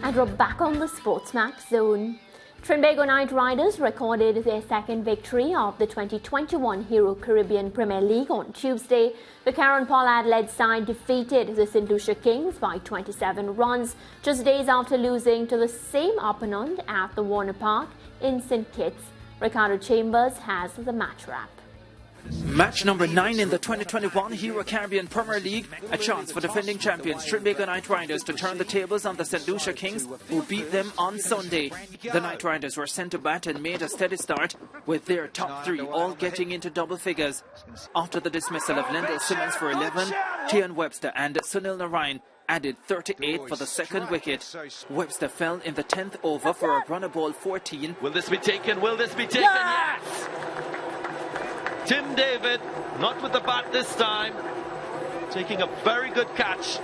And we're back on the SportsMax Zone. Trinbago Knight Riders recorded their second victory of the 2021 Hero Caribbean Premier League on Tuesday. The Karen Pollard-led side defeated the St. Lucia Kings by 27 runs, just days after losing to the same opponent at the Warner Park in St. Kitts. Ricardo Chambers has the match wrap. Match number 9 in the 2021 Hero Caribbean Premier League, a chance for defending champions Trinbago Knight Riders to turn the tables on the St. Lucia Kings, who beat them on Sunday. The Knight Riders were sent to bat and made a steady start, with their top 3 all getting into double figures. After the dismissal of Lendl Simmons for 11, Tian Webster and Sunil Narayan added 38 for the second wicket. Webster fell in the 10th over for a runner ball 14. Will this be taken? Will this be taken? Yes! Tim David, not with the bat this time, taking a very good catch.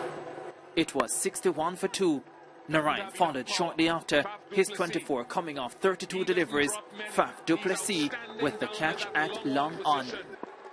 It was 61 for 2. Narayan followed shortly after, his 24 coming off 32 deliveries. Faf du Plessis with the catch at long on.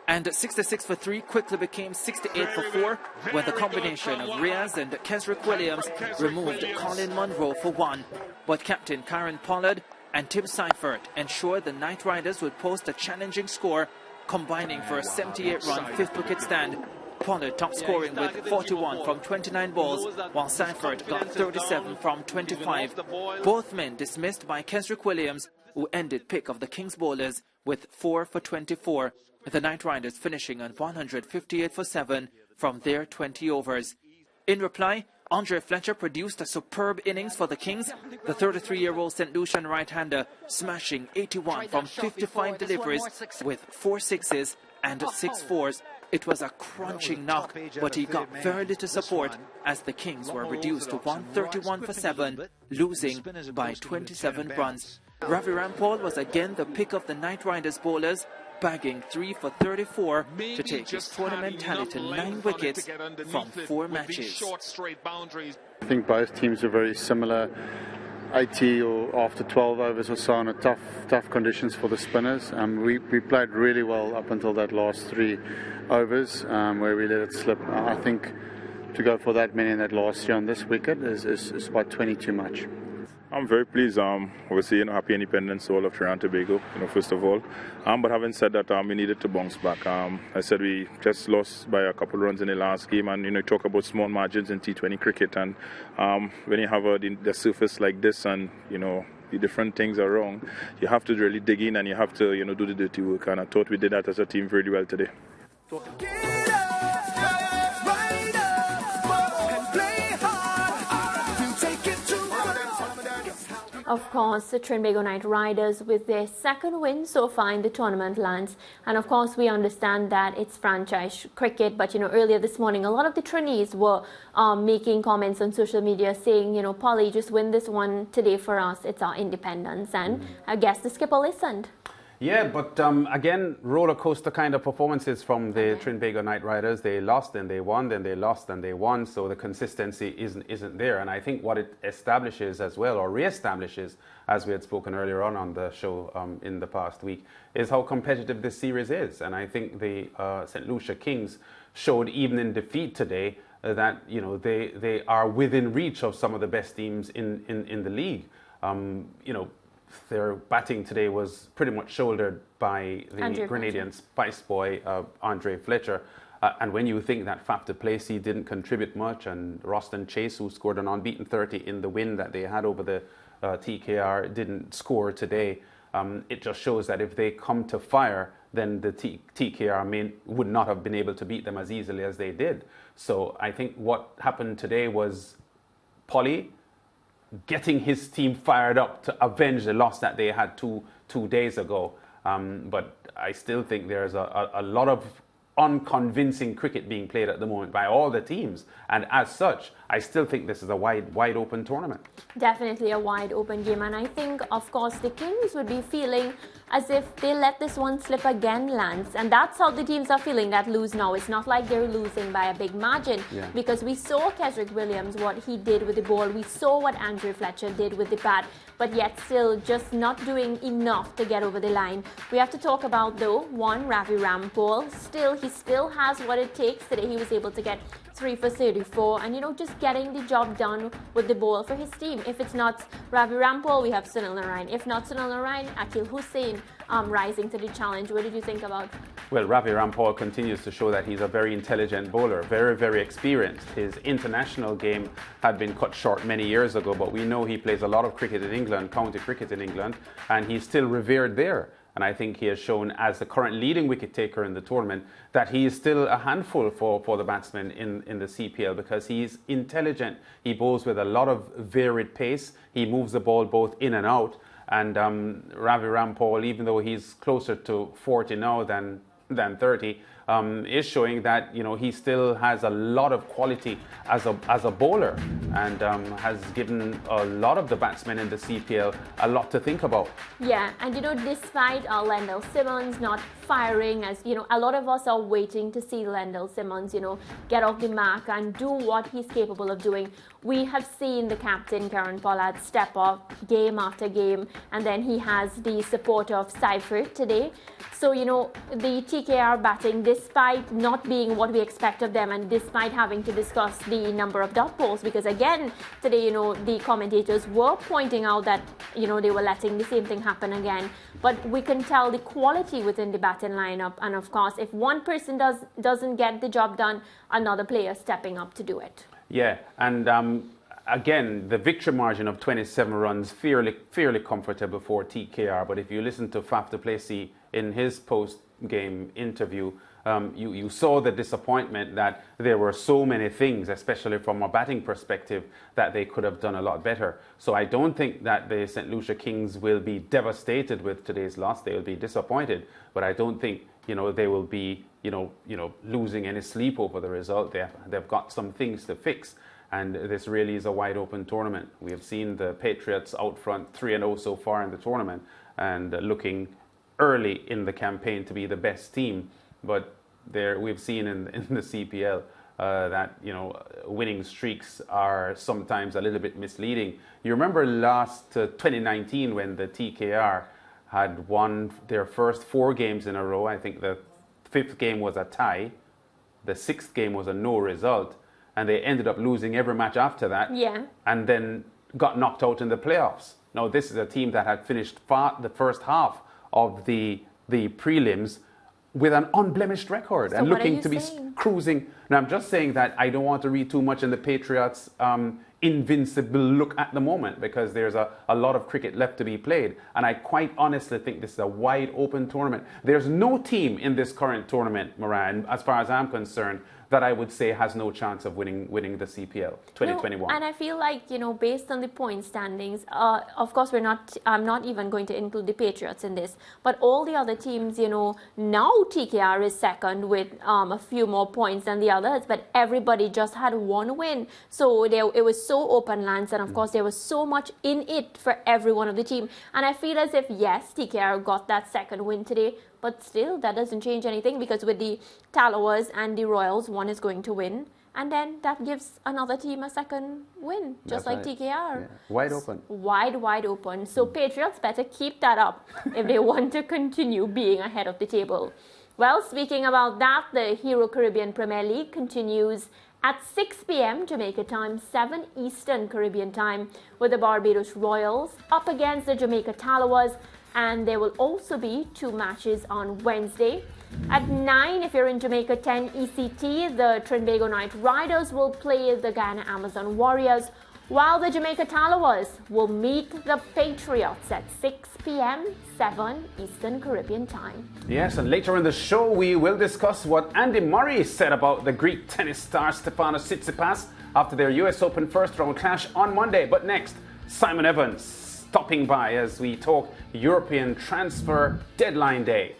And 66 for 3 quickly became 68 for 4 when the combination of Riaz and Kesrick Williams removed Colin Munro for 1. But Captain Karen Pollard and Tim Seifert ensured the Knight Riders would post a challenging score, combining for a 78-run 5th wicket stand. Pollard top scoring with 41 from 29 balls, while Seifert got 37 from 25. Both men dismissed by Kesrick Williams, who ended pick of the Kings bowlers with 4 for 24. The Knight Riders finishing on 158 for 7 from their 20 overs. In reply, Andre Fletcher produced a superb innings for the Kings, the 33-year-old St. Lucian right-hander smashing 81 from 55 deliveries with 4 sixes and 6 fours. It was a crunching knock, but he got very little support as the Kings were reduced to 131 for 7, losing by 27 runs. Ravi Rampal was again the pick of the Knight Riders bowlers, bagging 3 for 34 to take his tournament tally to 9 wickets from 4 matches. I think both teams are very similar. 80 or after 12 overs or so on tough conditions for the spinners. We played really well up until that last 3 overs where we let it slip. I think to go for that many in that last year on this wicket is about 20 too much. I'm very pleased. Obviously, happy independence all of Trinidad and Tobago, first of all. But having said that, we needed to bounce back. I said we just lost by a couple of runs in the last game, and you talk about small margins in T20 cricket, and when you have the surface like this, and the different things are wrong, you have to really dig in and you have to do the dirty work. And I thought we did that as a team really well today. Of course, the Trinbago Knight Riders with their second win so far in the tournament lands. And of course, we understand that it's franchise cricket. But, earlier this morning, a lot of the Trinis were making comments on social media saying, Polly, just win this one today for us. It's our independence. And I guess the skipper listened. Yeah, but again, roller coaster kind of performances from the Trinbago Knight Riders. They lost and they won, then they lost and they won. So the consistency isn't there. And I think what it establishes as well, or reestablishes, as we had spoken earlier on the show in the past week, is how competitive this series is. And I think the St. Lucia Kings showed, even in defeat today, that they are within reach of some of the best teams in the league. Their batting today was pretty much shouldered by the Grenadian Spice Boy, Andre Fletcher. And when you think that Faf du Plessis didn't contribute much, and Roston Chase, who scored an unbeaten 30 in the win that they had over the TKR, didn't score today, it just shows that if they come to fire, then the TKR would not have been able to beat them as easily as they did. So I think what happened today was Polly getting his team fired up to avenge the loss that they had two days ago. But I still think there's a lot of unconvincing cricket being played at the moment by all the teams. And as such, I still think this is a wide open tournament. Definitely a wide open game. And I think, of course, the Kings would be feeling as if they let this one slip again, Lance. And that's how the teams are feeling that lose now. It's not like they're losing by a big margin. Yeah. Because we saw Kesrick Williams, what he did with the ball. We saw what Andre Fletcher did with the bat. But yet still just not doing enough to get over the line. We have to talk about, though, one, Ravi Rampal. He still has what it takes. Today he was able to get 3 for 34, and just getting the job done with the ball for his team. If it's not Ravi Rampal, we have Sunil Narayan. If not Sunil Narayan, Akil Hussain rising to the challenge. What did you think about? Well, Ravi Rampal continues to show that he's a very intelligent bowler, very, very experienced. His international game had been cut short many years ago, but we know he plays a lot of cricket in England, county cricket in England, and he's still revered there. And I think he has shown, as the current leading wicket taker in the tournament, that he is still a handful for the batsmen in the CPL, because he's intelligent. He bowls with a lot of varied pace. He moves the ball both in and out. And Ravi Rampal, even though he's closer to 40 now than 30, is showing that he still has a lot of quality as a bowler, and has given a lot of the batsmen in the CPL a lot to think about. Yeah, and despite Lendl Simmons not firing, as a lot of us are waiting to see Lendl Simmons get off the mark and do what he's capable of doing. We have seen the captain Karan Pollard step up game after game, and then he has the support of Seifert today. So the TKR batting, despite not being what we expect of them, and despite having to discuss the number of dot balls, because again today the commentators were pointing out that they were letting the same thing happen again, but we can tell the quality within the batting lineup, and of course if one person doesn't get the job done, another player stepping up to do it. Yeah, and again, the victory margin of 27 runs, fairly comfortable for TKR. But if you listen to Faf du Plessis in his post-game interview, you saw the disappointment that there were so many things, especially from a batting perspective, that they could have done a lot better. So I don't think that the St. Lucia Kings will be devastated with today's loss. They will be disappointed, but I don't think they will be losing any sleep over the result. They've got some things to fix. And this really is a wide open tournament. We have seen the Patriots out front 3-0 so far in the tournament, and looking early in the campaign to be the best team. But we've seen in the CPL that winning streaks are sometimes a little bit misleading. You remember last 2019 when the TKR had won their first 4 games in a row. I think the 5th game was a tie, the 6th game was a no result, and they ended up losing every match after that. Yeah. And then got knocked out in the playoffs. Now this is a team that had finished the first half of the prelims with an unblemished record, so and looking to be cruising. Now I'm just saying that I don't want to read too much in the Patriots' invincible look at the moment, because there's a lot of cricket left to be played, and I quite honestly think this is a wide open tournament. There's no team in this current tournament, Moran, as far as I'm concerned, that I would say has no chance of winning the CPL 2021. No, and I feel like, based on the point standings, of course I'm not even going to include the Patriots in this, but all the other teams, now TKR is second with a few more points than the others, but everybody just had 1 win. So it was so open, Lance, and of course there was so much in it for every one of the team. And I feel as if, yes, TKR got that second win today, but still, that doesn't change anything, because with the Tallawahs and the Royals, one is going to win. And then that gives another team a second win, just like TKR. Yeah. Wide open. Wide open. So Patriots better keep that up if they want to continue being ahead of the table. Well, speaking about that, the Hero Caribbean Premier League continues at 6 p.m. Jamaica time, 7 Eastern Caribbean time, with the Barbados Royals up against the Jamaica Tallawahs. And there will also be 2 matches on Wednesday. At 9, if you're in Jamaica, 10 ECT, the Trinbago Knight Riders will play the Guyana Amazon Warriors, while the Jamaica Tallawahs will meet the Patriots at 6 p.m., 7 Eastern Caribbean time. Yes, and later in the show, we will discuss what Andy Murray said about the Greek tennis star Stefanos Tsitsipas after their US Open first-round clash on Monday. But next, Simon Evans stopping by as we talk European transfer deadline day.